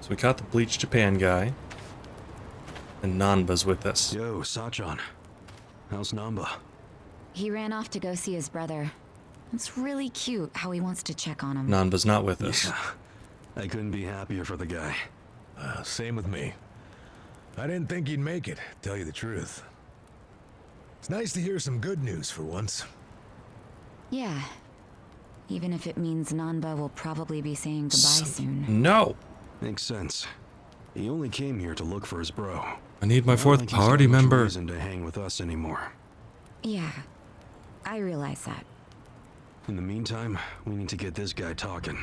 So we caught the Bleach Japan guy. And Nanba's with us. Yo, Sachan. How's Nanba? He ran off to go see his brother. It's really cute how he wants to check on him. Nanba's not with us. Yeah, I couldn't be happier for the guy. Same with me. I didn't think he'd make it, to tell you the truth. It's nice to hear some good news for once. Yeah. Even if it means Nanba will probably be saying goodbye soon. No! Makes sense. He only came here to look for his bro. I need my I don't fourth think he's party got much member. reason to hang with us anymore. Yeah. I realize that. In the meantime, we need to get this guy talking.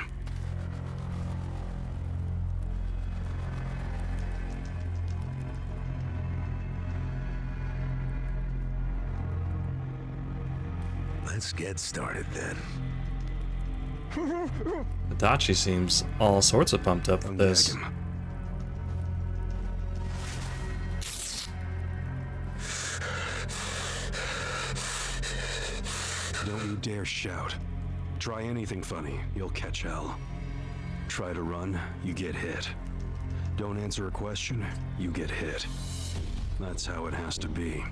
Let's get started then. Adachi seems all sorts of pumped up with this. Gag him. Don't you dare shout. Try anything funny, you'll catch hell. Try to run, you get hit. Don't answer a question, you get hit. That's how it has to be.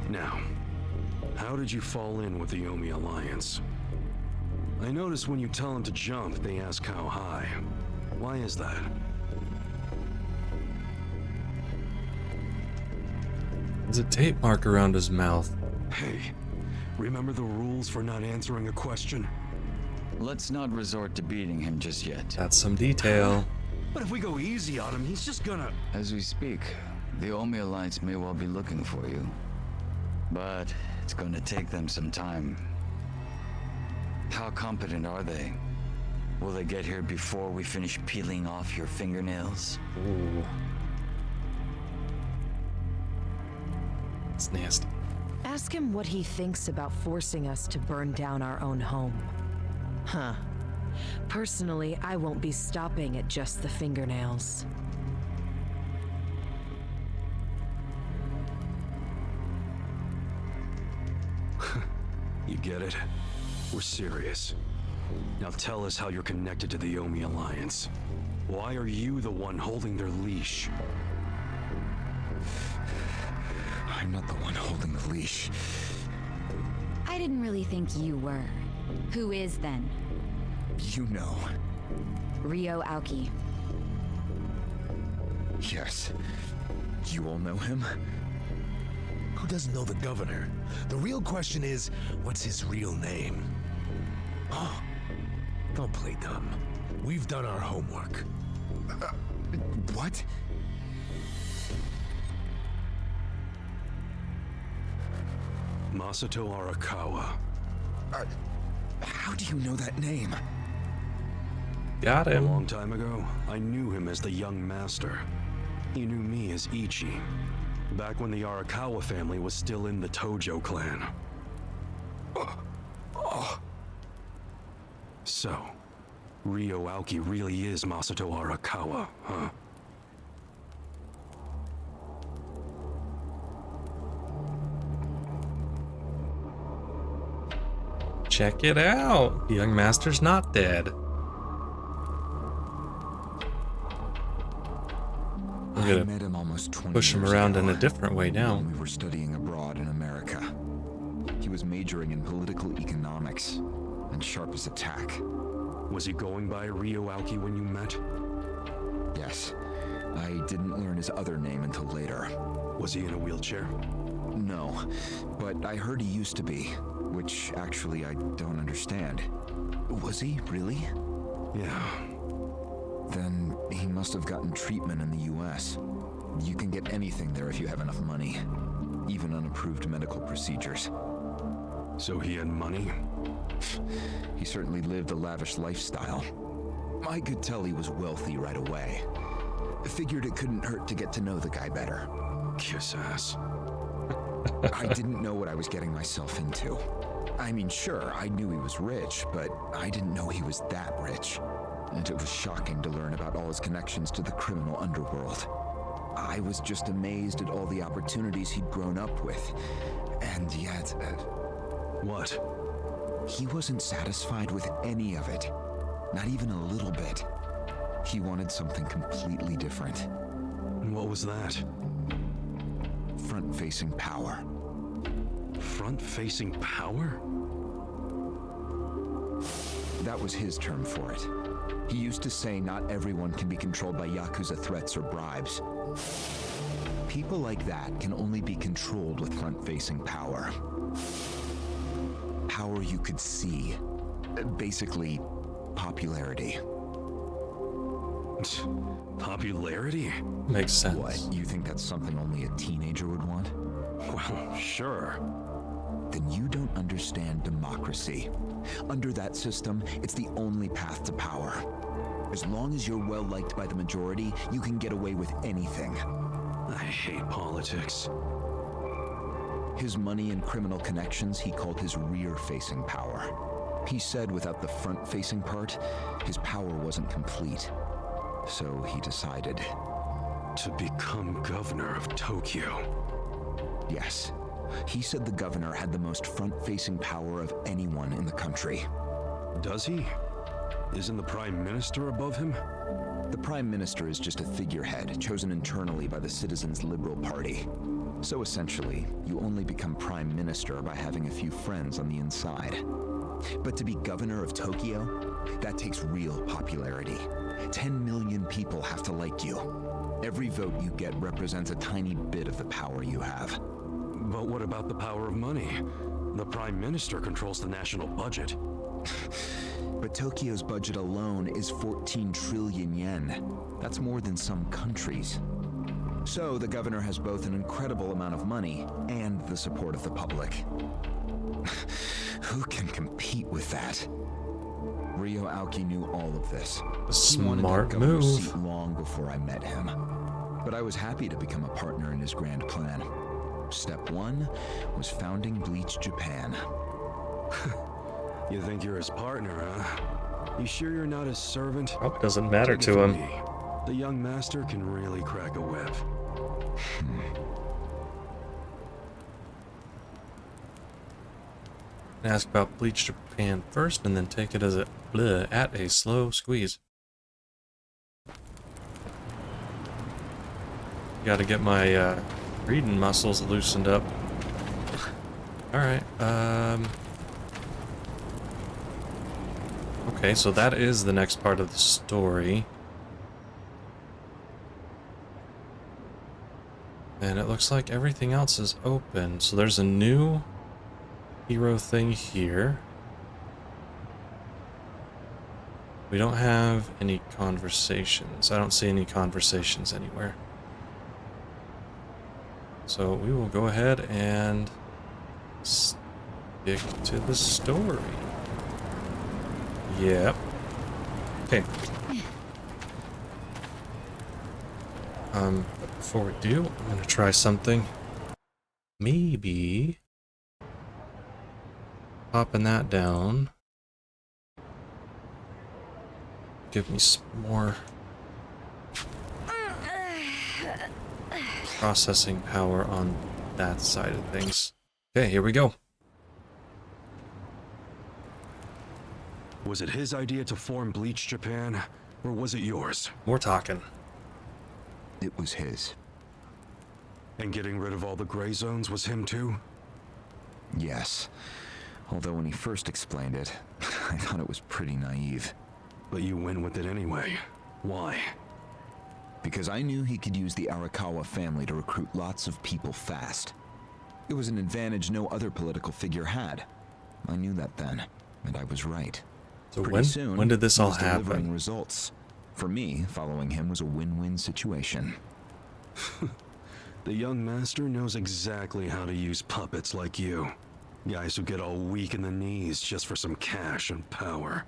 Now, how did you fall in with the Omi Alliance? I notice when you tell them to jump, they ask how high. Why is that? There's a tape mark around his mouth. Hey, remember the rules for not answering a question? Let's not resort to beating him just yet. That's some detail. But if we go easy on him, he's just gonna... As we speak, the Omi Alliance may well be looking for you. But it's going to take them some time. How competent are they? Will they get here before we finish peeling off your fingernails? Ooh. It's nasty. Ask him what he thinks about forcing us to burn down our own home. Huh. Personally, I won't be stopping at just the fingernails. You get it? We're serious. Now tell us how you're connected to the Omi Alliance. Why are you the one holding their leash? I'm not the one holding the leash. I didn't really think you were. Who is then? You know. Ryo Aoki. Yes. You all know him? Who doesn't know the governor? The real question is, what's his real name? Oh, don't play dumb. We've done our homework. What? Masato Arakawa. How do you know that name? Got A him. long time ago, I knew him as the young master. He knew me as Ichi. Back when the Arakawa family was still in the Tojo clan. So, Ryo Aoki really is Masato Arakawa, huh? Check it out. The young master's not dead. I'm I gonna met him almost 20 push him years around ago, in a different way now. when we were studying abroad in America. He was majoring in political economics and sharp as a tack. Was he going by Ryo Aoki when you met? Yes. I didn't learn his other name until later. Was he in a wheelchair? No, but I heard he used to be, which actually I don't understand. Was he, really? Yeah. Then he must have gotten treatment in the US. You can get anything there if you have enough money, even unapproved medical procedures. So he had money? He certainly lived a lavish lifestyle. I could tell he was wealthy right away. Figured it couldn't hurt to get to know the guy better. Kiss ass. I didn't know what I was getting myself into. I mean, sure, I knew he was rich, but I didn't know he was that rich. And it was shocking to learn about all his connections to the criminal underworld. I was just amazed at all the opportunities he'd grown up with. And yet, What? he wasn't satisfied with any of it. Not even a little bit. He wanted something completely different. What was that? Front-facing power. Front-facing power? That was his term for it. He used to say not everyone can be controlled by Yakuza threats or bribes. People like that can only be controlled with front-facing power. Power you could see. Basically, popularity. Popularity? Makes sense. What, you think that's something only a teenager would want? Well, sure. Then you don't understand democracy. Under that system, it's the only path to power. As long as you're well liked by the majority, you can get away with anything. I hate politics. His money and criminal connections he called his rear-facing power. He said without the front-facing part, his power wasn't complete. So he decided. To become governor of Tokyo. Yes. He said the governor had the most front-facing power of anyone in the country. Does he? Isn't the prime minister above him? The prime minister is just a figurehead chosen internally by the Citizens' Liberal Party. So essentially, you only become prime minister by having a few friends on the inside. But to be governor of Tokyo, that takes real popularity. 10 million people have to like you. Every vote you get represents a tiny bit of the power you have. But what about the power of money? The prime minister controls the national budget. But Tokyo's budget alone is 14 trillion yen. That's more than some countries. So the governor has both an incredible amount of money and the support of the public. Who can compete with that? Ryo Aoki knew all of this. A He wanted that smart governor's move. seat long before I met him. But I was happy to become a partner in his grand plan. Step 1 was founding Bleach Japan. You think you're his partner, huh? You sure you're not his servant? Probably doesn't matter Take it to from him. me. The young master can really crack a whip. Ask about Bleach Japan first, and then take it as a at a slow squeeze. Got to get my reading muscles loosened up. All right. Okay, so that is the next part of the story. And it looks like everything else is open. So there's a new hero thing here. We don't have any conversations. I don't see any conversations anywhere. So we will go ahead and stick to the story. Yep. Okay. But before we do, I'm gonna try something. Maybe popping that down. Give me some more processing power on that side of things. Okay, here we go. Was it his idea to form Bleach Japan, or was it yours? More talking. It was his. And getting rid of all the gray zones was him too? Yes. Although when he first explained it, I thought it was pretty naive. But you went with it anyway. Why? Because I knew he could use the Arakawa family to recruit lots of people fast. It was an advantage no other political figure had. I knew that then, and I was right. So Pretty soon, when did this he all was delivering happen? results. For me, following him was a win-win situation. The young master knows exactly how to use puppets like you. Guys who get all weak in the knees just for some cash and power.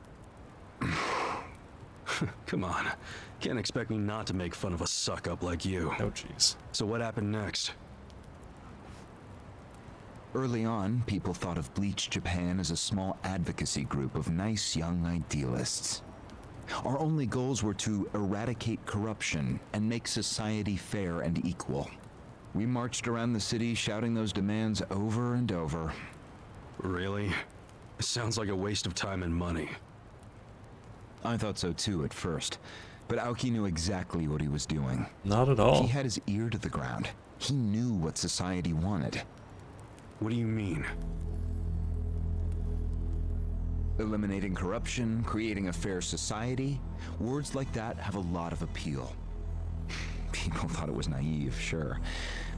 Come on. Can't expect me not to make fun of a suck-up like you. Oh, jeez. So what happened next? Early on, people thought of Bleach Japan as a small advocacy group of nice young idealists. Our only goals were to eradicate corruption and make society fair and equal. We marched around the city shouting those demands over and over. Really? Sounds like a waste of time and money. I thought so too at first, but Aoki knew exactly what he was doing. Not at all. He had his ear to the ground. He knew what society wanted. What do you mean? Eliminating corruption, creating a fair society, words like that have a lot of appeal. People thought it was naive, sure,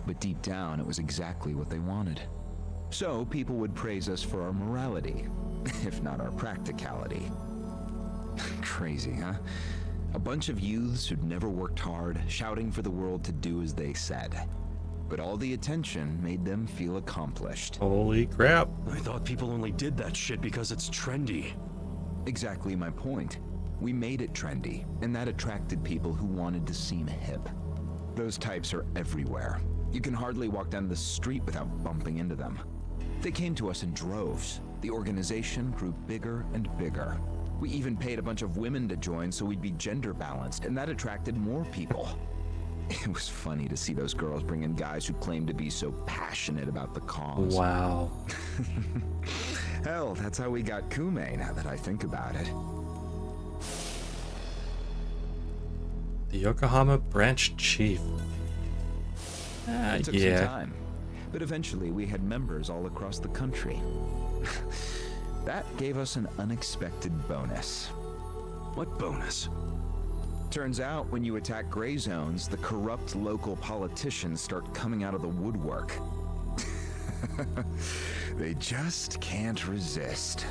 but deep down it was exactly what they wanted. So people would praise us for our morality, if not our practicality. Crazy, huh? A bunch of youths who'd never worked hard, shouting for the world to do as they said. But all the attention made them feel accomplished. Holy crap. I thought people only did that shit because it's trendy. Exactly my point. We made it trendy, and that attracted people who wanted to seem hip. Those types are everywhere. You can hardly walk down the street without bumping into them. They came to us in droves. The organization grew bigger and bigger. We even paid a bunch of women to join so we'd be gender balanced, and that attracted more people. It was funny to see those girls bring in guys who claimed to be so passionate about the cause. Wow. Hell, that's how we got Kume, now that I think about it. The Yokohama branch chief. It took some time, but eventually we had members all across the country. That gave us an unexpected bonus. What bonus? Turns out when you attack gray zones, the corrupt local politicians start coming out of the woodwork. They just can't resist.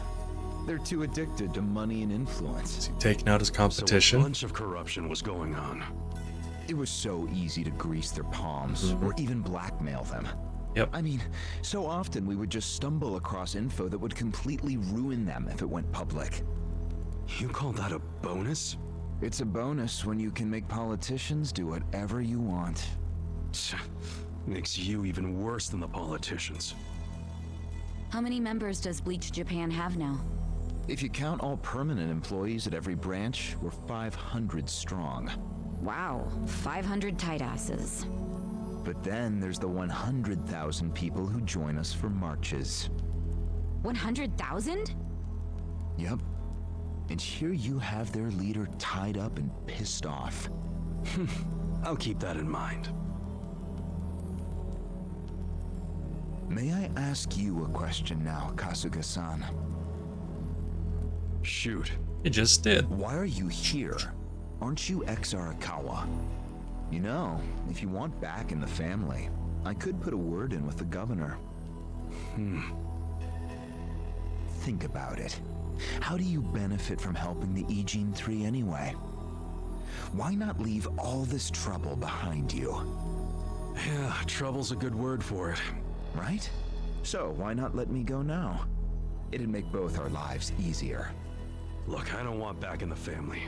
They're too addicted to money and influence. Is he taking out his competition? So a bunch of corruption was going on. It was so easy to grease their palms, or even blackmail them. Yep. I mean, so often we would just stumble across info that would completely ruin them if it went public. You call that a bonus? It's a bonus when you can make politicians do whatever you want. Makes you even worse than the politicians. How many members does Bleach Japan have now? If you count all permanent employees at every branch, we're 500 strong. Wow, 500 tight asses. But then there's the 100,000 people who join us for marches. 100,000? Yep. And here you have their leader tied up and pissed off. I'll keep that in mind. May I ask you a question now, Kasuga-san? Shoot. He just did. Why are you here? Aren't you ex-Arakawa? You know, if you want back in the family, I could put a word in with the governor. Think about it. How do you benefit from helping the Ijin 3 anyway? Why not leave all this trouble behind you? Yeah, trouble's a good word for it. Right? So why not let me go now? It'd make both our lives easier. Look, I don't want back in the family,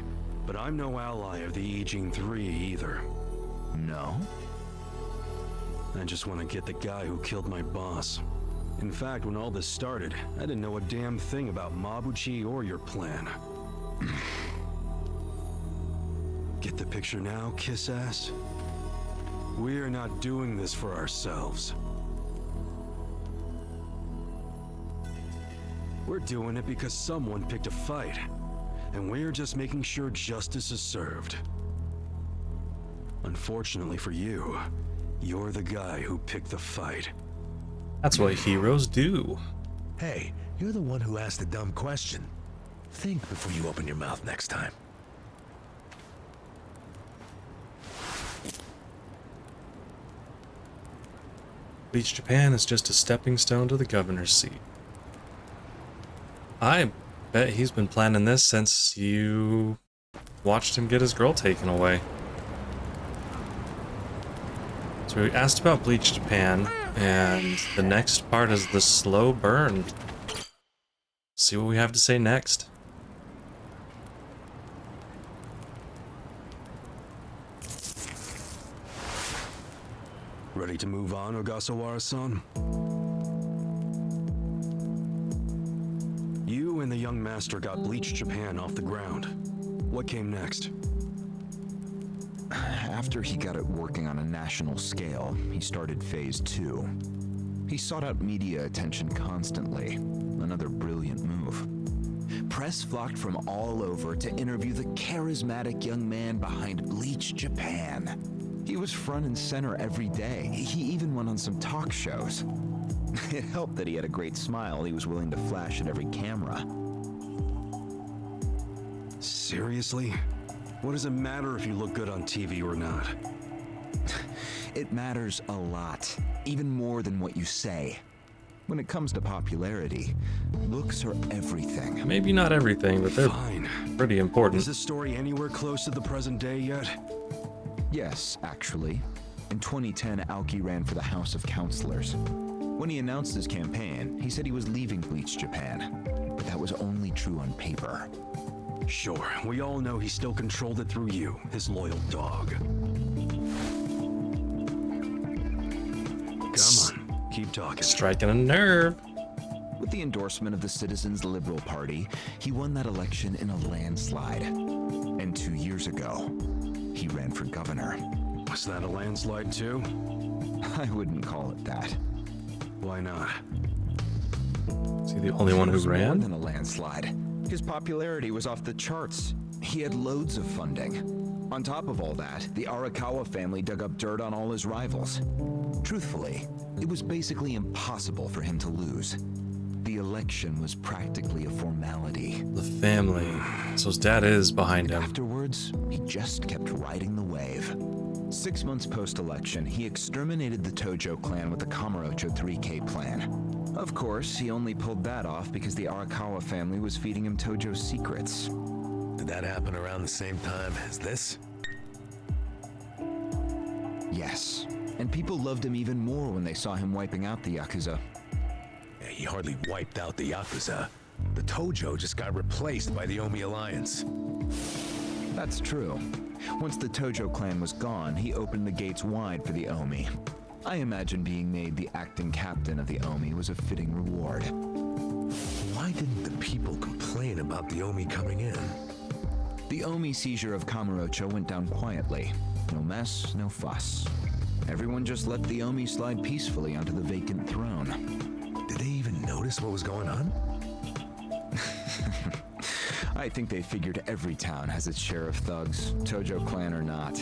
but I'm no ally of the Ijin 3 either. No? I just want to get the guy who killed my boss. In fact, when all this started, I didn't know a damn thing about Mabuchi or your plan. Get the picture now, kiss ass? We're not doing this for ourselves. We're doing it because someone picked a fight, and we're just making sure justice is served. Unfortunately for you, you're the guy who picked the fight. That's what heroes do. Hey, you're the one who asked the dumb question. Think before you open your mouth next time. Bleach Japan is just a stepping stone to the governor's seat. I bet he's been planning this since you watched him get his girl taken away. So we asked about Bleach Japan, and the next part is the slow burn. See what we have to say next. Ready to move on, Ogasawara-san? You and the young master got Bleach Japan off the ground. What came next? After he got it working on a national scale, he started phase 2. He sought out media attention constantly. Another brilliant move. Press flocked from all over to interview the charismatic young man behind Bleach Japan. He was front and center every day. He even went on some talk shows. It helped that he had a great smile he was willing to flash at every camera. Seriously? What does it matter if you look good on TV or not? It matters a lot, even more than what you say. When it comes to popularity, looks are everything. Maybe not everything, but they're Fine. pretty important. Is this story anywhere close to the present day yet? Yes, actually. In 2010, Aoki ran for the House of Counselors. When he announced his campaign, he said he was leaving Bleach Japan. But that was only true on paper. Sure, we all know he still controlled it through you, his loyal dog. Come on, keep talking. Striking a nerve. With the endorsement of the Citizens Liberal Party, he won that election in a landslide. And 2 years ago, he ran for governor. Was that a landslide too? I wouldn't call it that. Why not? Is he the only one It who was more ran? than a landslide. His popularity was off the charts. He had loads of funding. On top of all that, the Arakawa family dug up dirt on all his rivals. Truthfully, it was basically impossible for him to lose. The election was practically a formality. The family. So his dad is behind him. Afterwards, he just kept riding the wave. 6 months post-election, he exterminated the Tojo clan with the Kamurocho 3K plan. Of course, he only pulled that off because the Arakawa family was feeding him Tojo secrets. Did that happen around the same time as this? Yes, and people loved him even more when they saw him wiping out the Yakuza. Yeah, he hardly wiped out the Yakuza. The Tojo just got replaced by the Omi Alliance. That's true. Once the Tojo clan was gone, he opened the gates wide for the Omi. I imagine being made the acting captain of the Omi was a fitting reward. Why didn't the people complain about the Omi coming in? The Omi seizure of Kamurocho went down quietly. No mess, no fuss. Everyone just let the Omi slide peacefully onto the vacant throne. Did they even notice what was going on? I think they figured every town has its share of thugs, Tojo clan or not.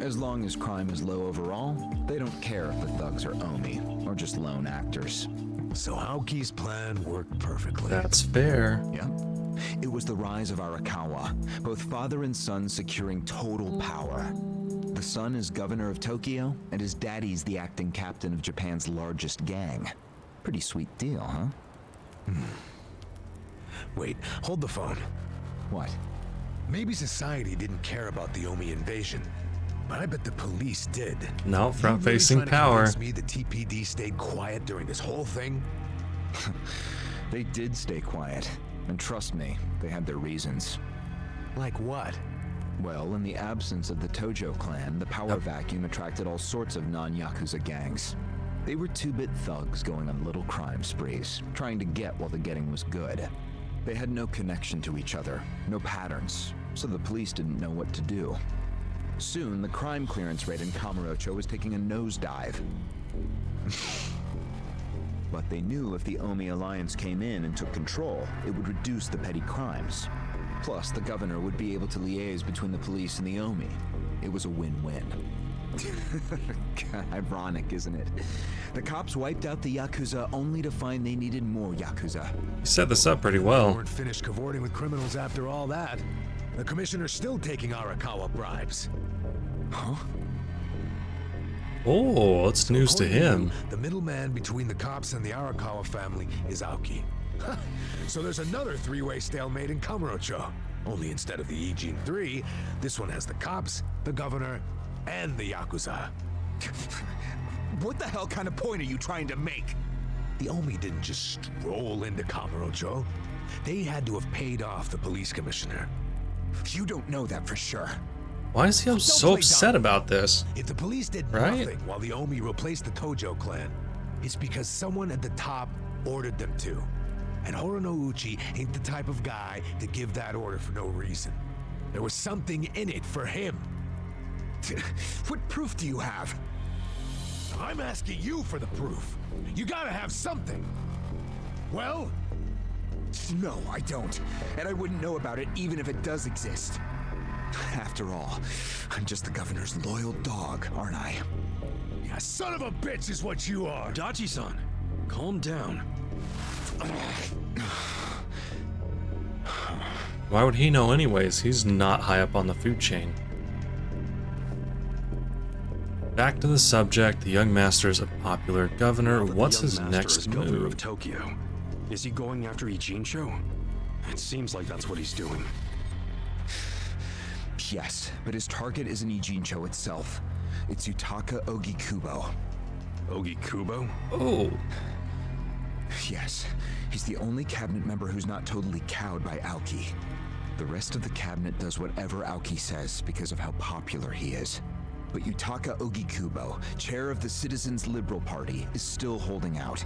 As long as crime is low overall, they don't care if the thugs are Omi or just lone actors. So Aoki's plan worked perfectly. That's fair. Yep. It was the rise of Arakawa, both father and son securing total power. The son is governor of Tokyo, and his daddy's the acting captain of Japan's largest gang. Pretty sweet deal, huh? Wait, hold the phone. What? Maybe society didn't care about the Omi invasion, but I bet the police did. No, You front-facing really trying to power. convince me the TPD stayed quiet during this whole thing? They did stay quiet, and trust me, they had their reasons. Like what? Well, in the absence of the Tojo clan, the power vacuum attracted all sorts of non-Yakuza gangs. They were two-bit thugs going on little crime sprees, trying to get while the getting was good. They had no connection to each other, no patterns, so the police didn't know what to do. Soon, the crime clearance rate in Kamurocho was taking a nosedive. But they knew if the Omi Alliance came in and took control, it would reduce the petty crimes. Plus, the governor would be able to liaise between the police and the Omi. It was a win-win. Ironic, isn't it? The cops wiped out the Yakuza only to find they needed more Yakuza. You set this up pretty They well. weren't finished cavorting with criminals after all that. The commissioner's still taking Arakawa bribes. Huh? Oh, it's news to According him. you, the middleman between the cops and the Arakawa family is Aoki. So there's another three-way stalemate in Kamurocho. Only instead of the Ijin 3, this one has the cops, the governor, and the Yakuza. What the hell kind of point are you trying to make? The Omi didn't just stroll into Kamurocho. They had to have paid off the police commissioner. You don't know that for sure. Why is he so play upset dumb. about this? If the police did Right? nothing while the Omi replaced the Tojo clan, it's because someone at the top ordered them to. And Horino Uchi ain't the type of guy to give that order for no reason. There was something in it for him. What proof do you have? I'm asking you for the proof. You gotta have something. Well? No, I don't. And I wouldn't know about it even if it does exist. After all, I'm just the governor's loyal dog, aren't I? Yeah, son of a bitch is what you are. Dachi-san, calm down. Why would he know anyways? He's not high up on the food chain. Back to the subject, the young master's a popular governor. Now that the What's young his master next is governor move? of Tokyo, is he going after Ijincho? It seems like that's what he's doing. Yes, but his target isn't Ijincho itself. It's Yutaka Ogikubo. Ogikubo? Oh, Yes, he's the only cabinet member who's not totally cowed by Aoki. The rest of the cabinet does whatever Aoki says because of how popular he is. But Yutaka Ogikubo, chair of the Citizens Liberal Party, is still holding out.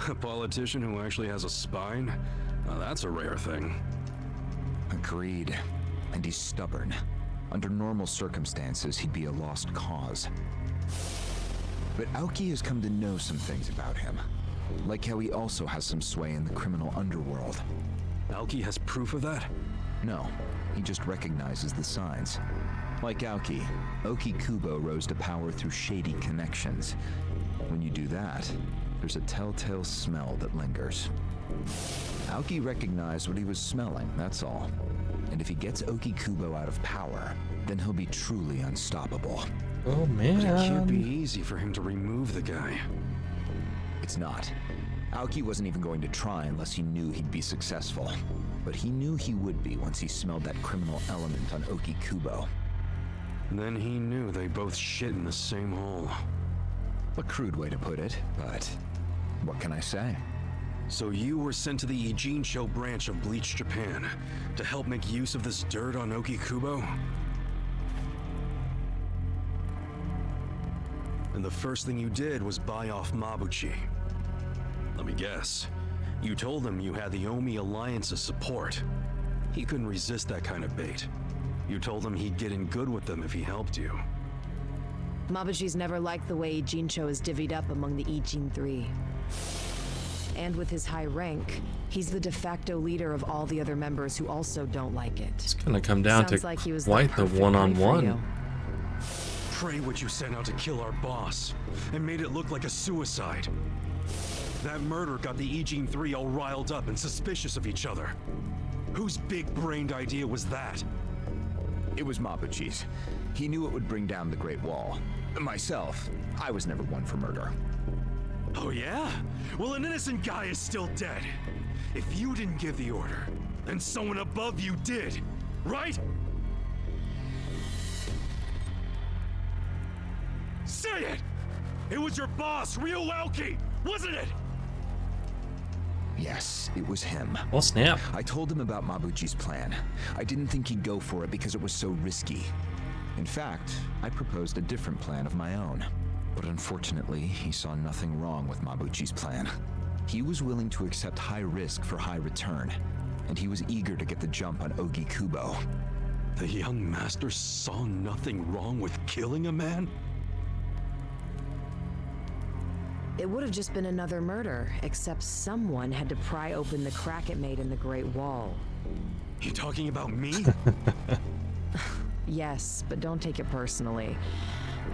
A politician who actually has a spine? Now that's a rare thing. Agreed. And he's stubborn. Under normal circumstances, he'd be a lost cause. But Aoki has come to know some things about him. Like how he also has some sway in the criminal underworld. Aoki has proof of that? No, he just recognizes the signs. Like Aoki, Ogikubo rose to power through shady connections. When you do that, there's a telltale smell that lingers. Aoki recognized what he was smelling, that's all. And if he gets Ogikubo out of power, then he'll be truly unstoppable. oh But it can't be man. easy for him to remove the guy. It's not. Aoki wasn't even going to try unless he knew he'd be successful. But he knew he would be once he smelled that criminal element on Ogikubo. Then he knew they both shit in the same hole. A crude way to put it, but what can I say? So you were sent to the Ijincho branch of Bleach, Japan, to help make use of this dirt on Ogikubo? And the first thing you did was buy off Mabuchi. Let me guess. You told him you had the Omi Alliance's support. He couldn't resist that kind of bait. You told him he'd get in good with them if he helped you. Mabuchi's never liked the way Ijincho is divvied up among the Ijin Three. And with his high rank, he's the de facto leader of all the other members who also don't like it. It's gonna come down Sounds to like he was quite the perfect guy for one-on-one. you. Pray what you sent out to kill our boss, and made it look like a suicide. That murder got the Ijin Three all riled up and suspicious of each other. Whose big-brained idea was that? It was Mabuchi's. He knew it would bring down the Great Wall. Myself, I was never one for murder. Oh yeah? Well, an innocent guy is still dead. If you didn't give the order, then someone above you did, right? Say it! It was your boss, Ryo Aoki, wasn't it? Yes, it was him. Well, snap. I told him about Mabuchi's plan. I didn't think he'd go for it because it was so risky. In fact, I proposed a different plan of my own. But unfortunately, he saw nothing wrong with Mabuchi's plan. He was willing to accept high risk for high return, and he was eager to get the jump on Ogikubo. The young master saw nothing wrong with killing a man? It would have just been another murder, except someone had to pry open the crack it made in the Great Wall. You talking about me? Yes, but don't take it personally.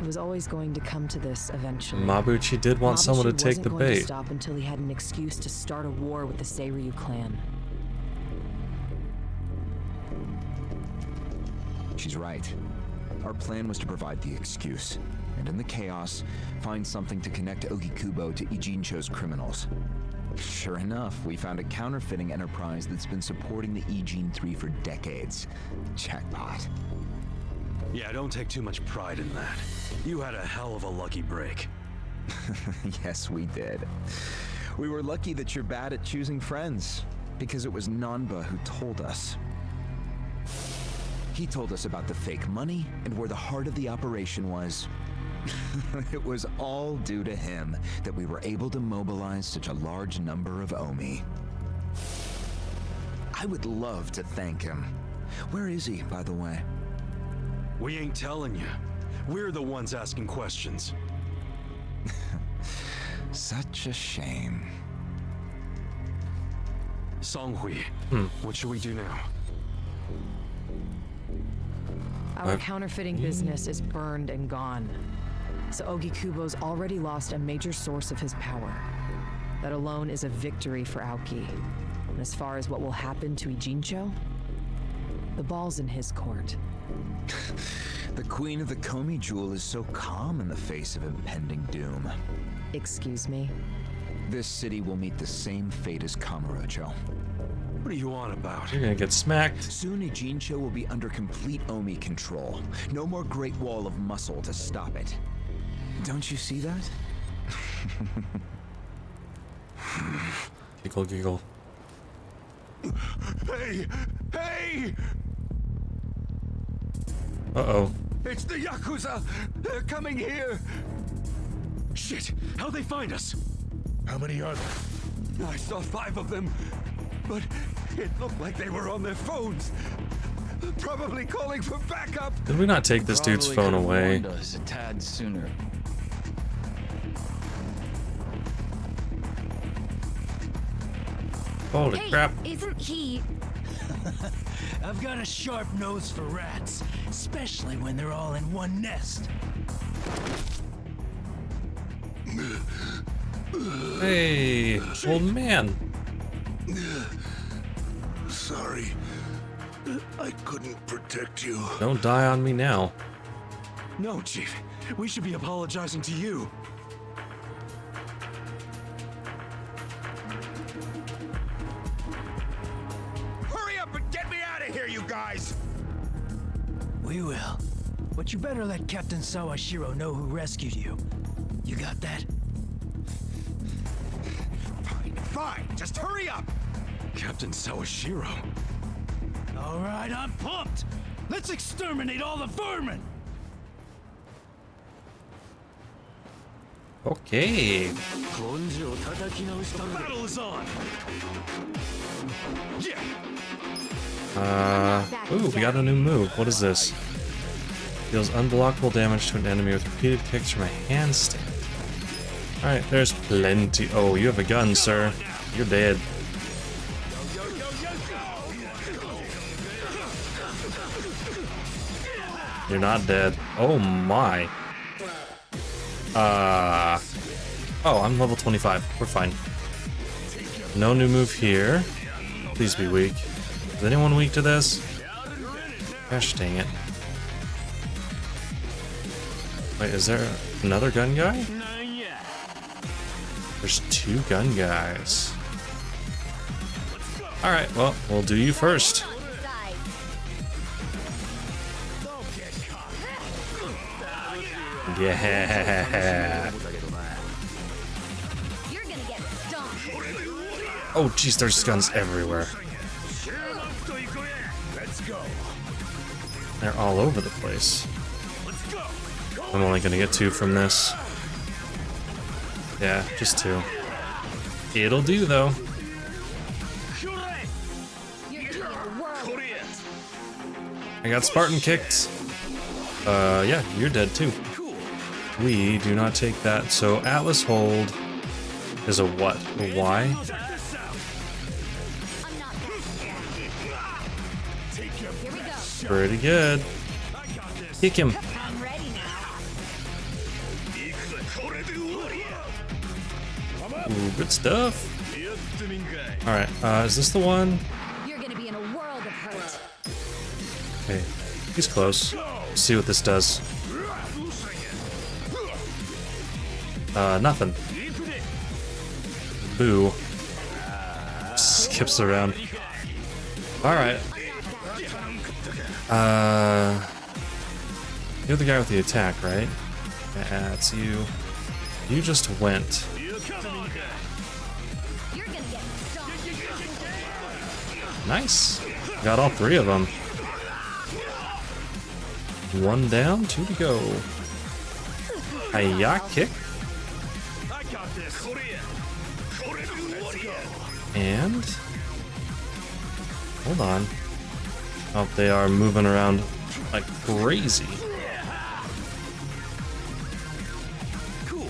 It was always going to come to this eventually. Mabuchi did want someone to Mabuchi take the wasn't going to bait. stop until he had an excuse to start a war with the Seiryu clan. She's right. Our plan was to provide the excuse, and in the chaos, find something to connect Ogikubo to Ijincho's criminals. Sure enough, we found a counterfeiting enterprise that's been supporting the Ijin 3 for decades. Jackpot. Yeah, don't take too much pride in that. You had a hell of a lucky break. Yes, we did. We were lucky that you're bad at choosing friends, because it was Nanba who told us. He told us about the fake money and where the heart of the operation was. It was all due to him that we were able to mobilize such a large number of Omi. I would love to thank him, Where is he, by the way? We ain't telling you. We're the ones asking questions. Such a shame. Seong-hui, what should we do now? Our counterfeiting business is burned and gone. So Ogi Kubo's already lost a major source of his power. That alone is a victory for Aoki. And as far as what will happen to Ijincho, the ball's in his court. The Queen of the Komi Jewel is so calm in the face of impending doom. Excuse me? This city will meet the same fate as Kamurocho. What are you on about? You're gonna get smacked. Soon Ijincho will be under complete Omi control. No more Great Wall of Muscle to stop it. Don't you see that? Giggle, giggle. Hey! Hey! Uh-oh. It's the Yakuza! They're coming here! Shit! How'd they find us? How many are there? I saw 5 of them, but it looked like they were on their phones. Probably calling for backup. Did we not take this dude's Probably phone could've away? warned us a tad sooner. Holy crap. Isn't he? I've got a sharp nose for rats, especially when they're all in one nest. Hey, old man. Sorry. I couldn't protect you. Don't die on me now. No, Chief. We should be apologizing to you. Hurry up and get me out of here, you guys! We will. But you better let Captain Sawashiro know who rescued you. You got that? Fine, just hurry up! Captain Sawashiro. All right, I'm pumped. Let's exterminate all the vermin. Okay. The battle is on! Yeah! Ooh, we got a new move. What is this? Deals unblockable damage to an enemy with repeated kicks from a handstand. Alright, there's plenty. Oh, you have a gun, sir. You're dead. You're not dead. Oh my. Oh, I'm level 25. We're fine. No new move here. Please be weak. Is anyone weak to this? Gosh dang it. Wait, is there another gun guy? There's 2 gun guys. Alright, well, we'll do you first. Yeah. You're gonna get stomped. Oh, jeez, there's guns everywhere. They're all over the place. I'm only gonna get 2 from this. Yeah, just 2. It'll do, though. You're doing a whirl. I got Spartan kicked. Yeah, you're dead too. We do not take that. So Atlas hold is a what? A Y? I'm not that. Here we go. Pretty good. Kick him. I'm ready now. Ooh, good stuff. Alright, is this the one? You're gonna be in a world of hurt. Okay, he's close. Let's see what this does. Nothing. Boo. Skips around. Alright. You're the guy with the attack, right? Yeah, it's you. You just went. You're gonna get stomped. Nice. Got all 3 of them. 1 down, 2 to go. Hiya kick. And hold on. Oh, they are moving around like crazy. Cool.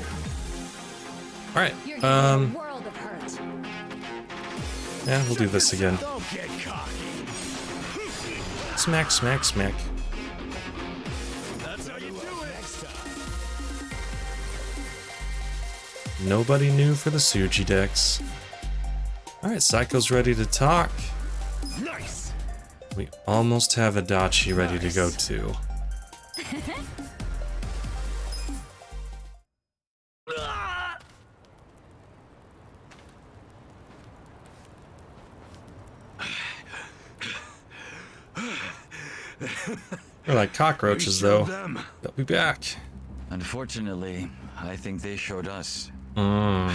All right. You're giving a world of hurt. Yeah, we'll do this again. Don't get cocky. Smack, smack, smack. That's how you do it. Next time. Nobody new for the Suji decks. All right, Psycho's ready to talk. Nice. We almost have Adachi ready to go too. They're like cockroaches, though. They'll be back. Unfortunately, I think they showed us. Why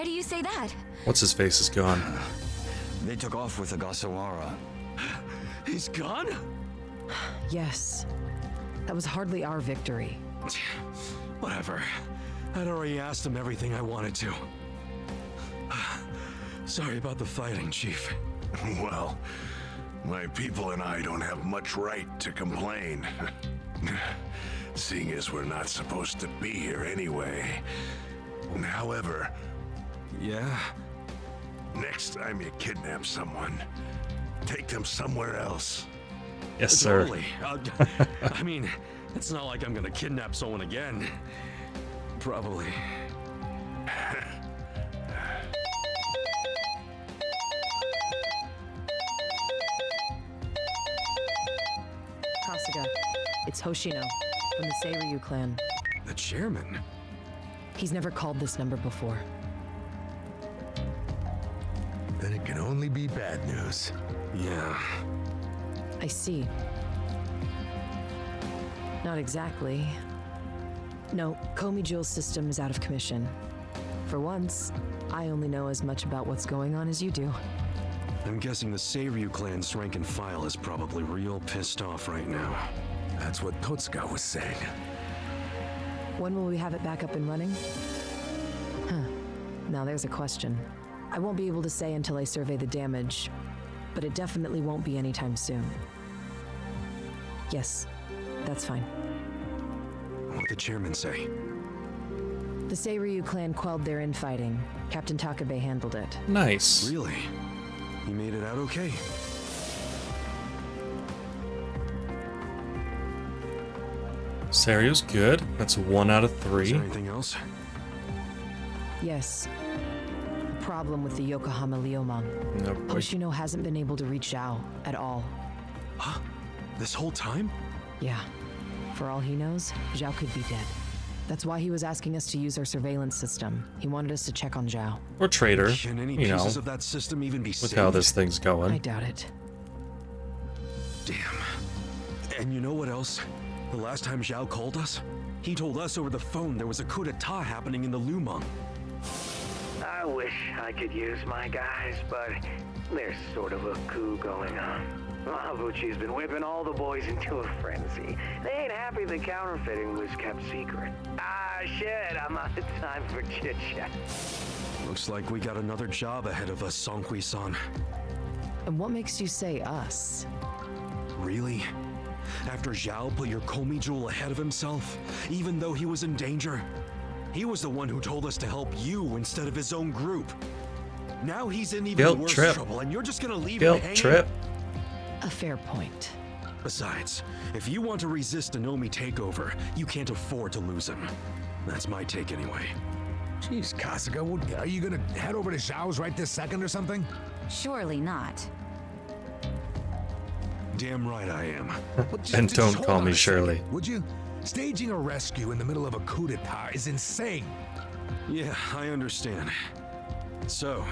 do you say that? What's his face is gone. They took off with Ogasawara. He's gone? Yes. That was hardly our victory. Whatever. I'd already asked him everything I wanted to. Sorry about the fighting, Chief. Well, my people and I don't have much right to complain. Seeing as we're not supposed to be here anyway. However, Yeah? next time you kidnap someone, take them somewhere else. Yes, sir. Totally. I mean, it's not like I'm gonna kidnap someone again. Probably. Kasuga, it's Hoshino from the Seiryu clan. The chairman? He's never called this number before. Then it can only be bad news. Yeah. I see. Not exactly. No, Komi Jewel's system is out of commission. For once, I only know as much about what's going on as you do. I'm guessing the Seiryu clan's rank and file is probably real pissed off right now. That's what Totsuka was saying. When will we have it back up and running? Huh. Now there's a question. I won't be able to say until I survey the damage, but it definitely won't be anytime soon. Yes, that's fine. What'd the chairman say? The Seiryu clan quelled their infighting. Captain Takabe handled it. Nice. Really? He made it out okay? Seryu's good. That's 1 out of Is 3. there anything else? Yes. A problem with the Yokohama Leomon. No, boy. Hoshino hasn't been able to reach Zhao at all. Huh? This whole time? Yeah. For all he knows, Zhao could be dead. That's why he was asking us to use our surveillance system. He wanted us to check on Zhao. Or traitor, Can any you know, pieces of that system even be with saved? how this thing's I going. doubt it. Damn. And you know what else? The last time Zhao called us, he told us over the phone there was a coup d'etat happening in the Lumang. I wish I could use my guys, but there's sort of a coup going on. Mabuchi's been whipping all the boys into a frenzy. They ain't happy the counterfeiting was kept secret. Ah, shit, I'm out of time for chit-chat. Looks like we got another job ahead of us, Seong-hui-san. And what makes you say us? Really? After Zhao put your Komi Jewel ahead of himself, even though he was in danger? He was the one who told us to help you instead of his own group. Now he's in even Guilt worse trip. trouble, and you're just gonna leave him Guilt hanging? trip. A fair point. Besides, if you want to resist a Nomi takeover, you can't afford to lose him. That's my take anyway. Jeez, Kasuga, are you gonna head over to Zhao's right this second or something? Surely not. Damn right I am. Well, And don't hold call on me a second, Shirley. Would you? Staging a rescue in the middle of a coup d'etat is insane. Yeah, I understand. So,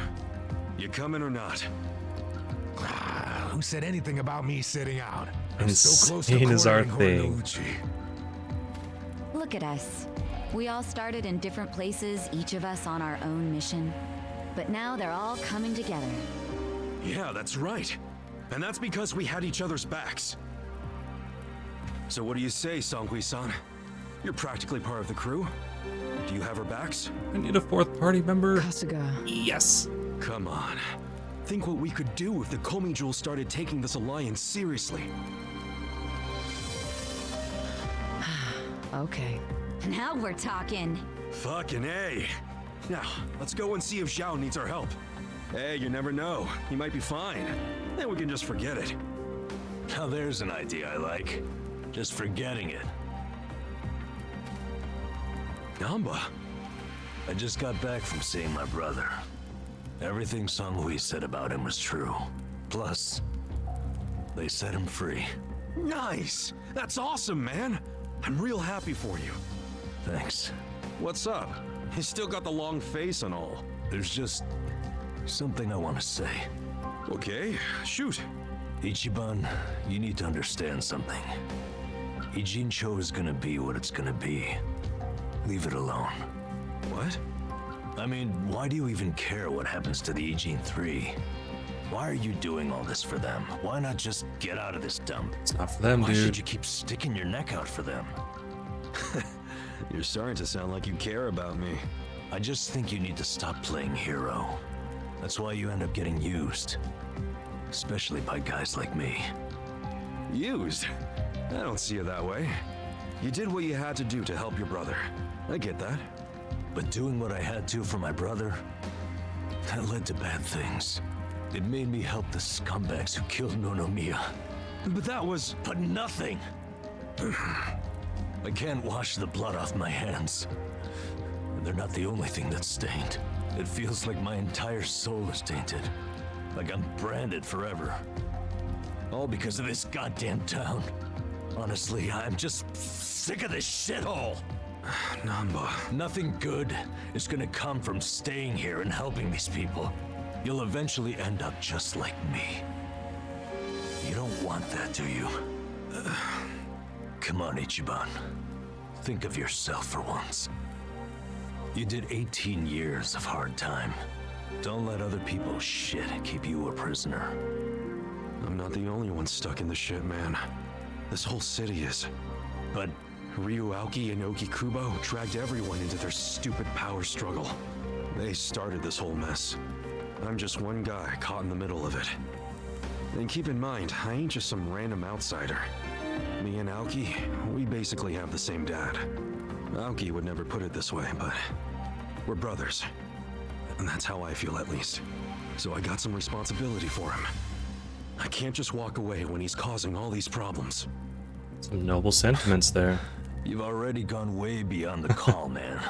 you coming or not? Who said anything about me sitting out? I'm so close to Insane is our cornering thing. Horiguchi. Look at us. We all started in different places, each of us on our own mission. But now they're all coming together. Yeah, that's right. And that's because we had each other's backs. So what do you say, Seong-hui-san? You're practically part of the crew. Do you have our backs? I need a 4th party member. Kasuga, Yes. Come on. Think what we could do if the Komi Jewel started taking this alliance seriously. Okay. Now we're talking. Fucking A. Now, let's go and see if Zhao needs our help. Hey, you never know. He might be fine. Then we can just forget it. Now there's an idea I like. Just forgetting it. Nanba. I just got back from seeing my brother. Everything Seong-hui said about him was true. Plus, they set him free. Nice! That's awesome, man! I'm real happy for you. Thanks. What's up? You still got the long face and all. There's just something I want to say. Okay, shoot. Ichiban, you need to understand something. Ijincho is gonna be what it's gonna be. Leave it alone. What? I mean, why do you even care what happens to the Ijin 3? Why are you doing all this for them? Why not just get out of this dump? It's not for them, Why dude. should you keep sticking your neck out for them? You're starting to sound like you care about me. I just think you need to stop playing hero. That's why you end up getting used. Especially by guys like me. Used? I don't see it that way. You did what you had to do to help your brother. I get that. But doing what I had to for my brother, that led to bad things. It made me help the scumbags who killed Nonomiya. But that was... But nothing! I can't wash the blood off my hands. And they're not the only thing that's stained. It feels like my entire soul is tainted. Like I'm branded forever. All because of this goddamn town. Honestly, I'm just sick of this shithole! Nanba. Nothing good is gonna come from staying here and helping these people. You'll eventually end up just like me. You don't want that, do you? Come on, Ichiban. Think of yourself for once. You did 18 years of hard time. Don't let other people's shit keep you a prisoner. I'm not the only one stuck in the shit, man. This whole city is. But Ryu Aoki and Oki Kubo dragged everyone into their stupid power struggle. They started this whole mess. I'm just one guy caught in the middle of it. And keep in mind, I ain't just some random outsider. Me and Aoki, we basically have the same dad. Aoki would never put it this way, but we're brothers. And that's how I feel, at least. So I got some responsibility for him. I can't just walk away when he's causing all these problems. Some noble sentiments there. you've already gone way beyond the call, man.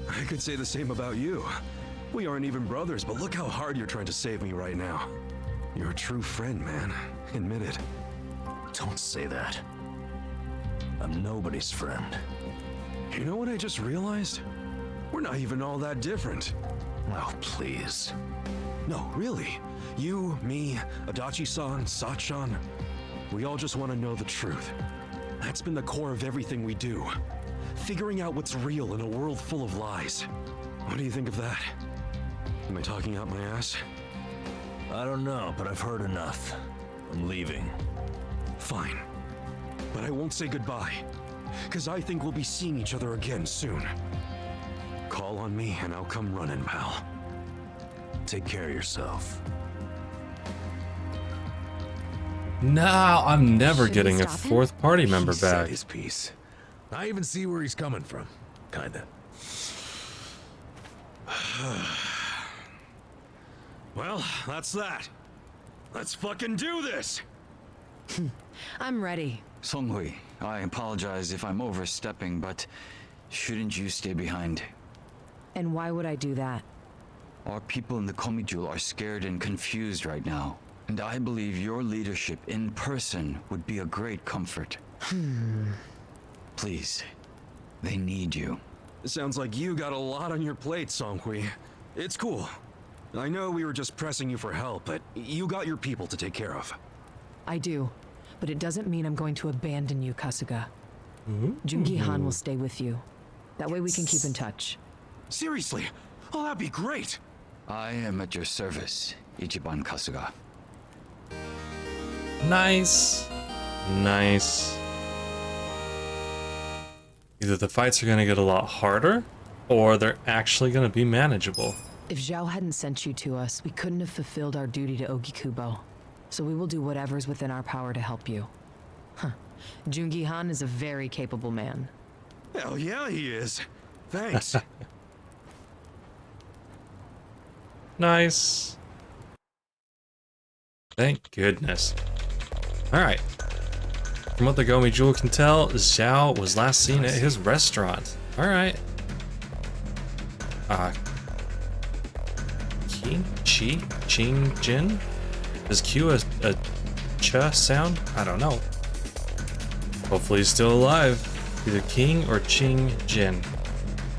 I could say the same about you. We aren't even brothers, but look how hard you're trying to save me right now. You're a true friend, man. Admit it. Don't say that. I'm nobody's friend. You know what I just realized? We're not even all that different. Oh, please. No, really. You, me, Adachi-san, Sachan, we all just want to know the truth. That's been the core of everything we do. Figuring out what's real in a world full of lies. What do you think of that? Am I talking out my ass? I don't know, but I've heard enough. I'm leaving. Fine. But I won't say goodbye. Because I think we'll be seeing each other again soon. Call on me and I'll come running, pal. Take care of yourself. No, I'm never Should we getting a stop him? fourth party member He said back. his piece. I even see where he's coming from. Kinda. Well, that's that. Let's fucking do this! I'm ready. Seong-hui, I apologize if I'm overstepping, but shouldn't you stay behind? And why would I do that? Our people in the Komijul are scared and confused right now, and I believe your leadership in person would be a great comfort. Please, they need you. It sounds like you got a lot on your plate, Seong-hui. It's cool. I know we were just pressing you for help, but you got your people to take care of. I do, but it doesn't mean I'm going to abandon you, Kasuga. Jungi-han will stay with you. That way we can keep in touch. Seriously? Oh, that'd be great! I am at your service, Ichiban Kasuga. Nice. Nice. Either the fights are going to get a lot harder, or they're actually going to be manageable. If Zhao hadn't sent you to us, we couldn't have fulfilled our duty to Ogikubo. So we will do whatever's within our power to help you. Huh. Jungi Han is a very capable man. Hell yeah, he is. Thanks. Nice. Thank goodness. Alright. From what the Gomi Jewel can tell, Zhao was last seen at his restaurant. Alright. Qing? Chi? Ching? Jin? Is Q a ch sound? I don't know. Hopefully he's still alive. Either King or Ching Jin.